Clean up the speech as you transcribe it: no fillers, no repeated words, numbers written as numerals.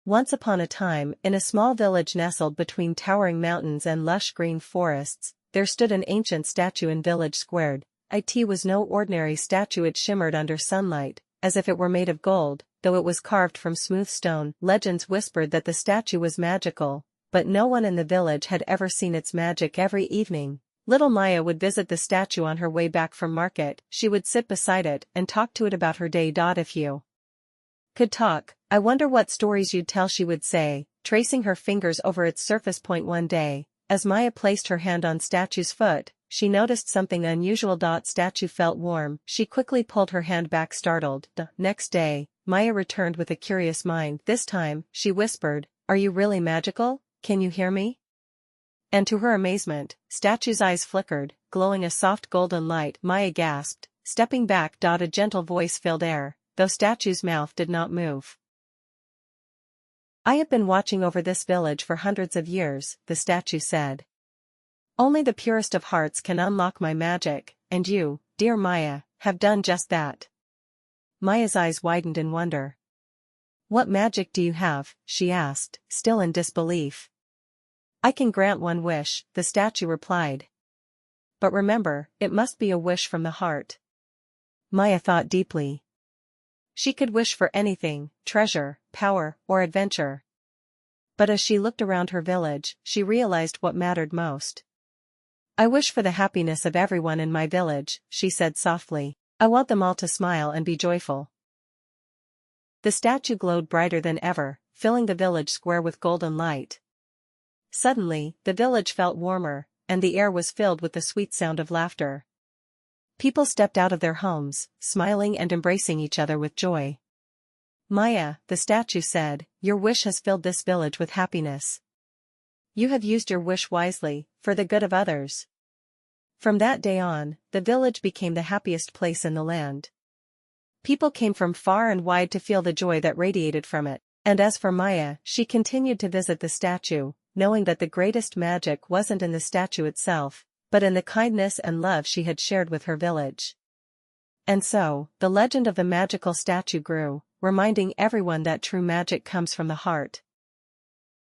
Once upon a time, in a small village nestled between towering mountains and lush green forests, there stood an ancient statue in village square. It was no ordinary statue. It shimmered under sunlight, as if it were made of gold, though it was carved from smooth stone. Legends whispered that the statue was magical, but no one in the village had ever seen its magic. Every evening, little Maya would visit the statue on her way back from market. She would sit beside it and talk to it about her day. If you could talk, I wonder what stories you'd tell, she would say, tracing her fingers over its surface. One day, as Maya placed her hand on statue's foot, she noticed something unusual. Statue felt warm. She quickly pulled her hand back, startled. Next day, Maya returned with a curious mind. This time, she whispered, "Are you really magical? Can you hear me?" And to her amazement, statue's eyes flickered, glowing a soft golden light. Maya gasped, stepping back. A gentle voice filled air, though statue's mouth did not move. "I have been watching over this village for hundreds of years," the statue said. "Only the purest of hearts can unlock my magic, and you, dear Maya, have done just that." Maya's eyes widened in wonder. "What magic do you have?" she asked, still in disbelief. "I can grant one wish," the statue replied. "But remember, it must be a wish from the heart." Maya thought deeply. She could wish for anything: treasure, power, or adventure. But as she looked around her village, she realized what mattered most. "I wish for the happiness of everyone in my village," she said softly. "I want them all to smile and be joyful." The statue glowed brighter than ever, filling the village square with golden light. Suddenly, the village felt warmer, and the air was filled with the sweet sound of laughter. People stepped out of their homes, smiling and embracing each other with joy. "Maya," the statue said, "your wish has filled this village with happiness. You have used your wish wisely, for the good of others." From that day on, the village became the happiest place in the land. People came from far and wide to feel the joy that radiated from it, and as for Maya, she continued to visit the statue, knowing that the greatest magic wasn't in the statue itself, but in the kindness and love she had shared with her village. And so, the legend of the magical statue grew, reminding everyone that true magic comes from the heart.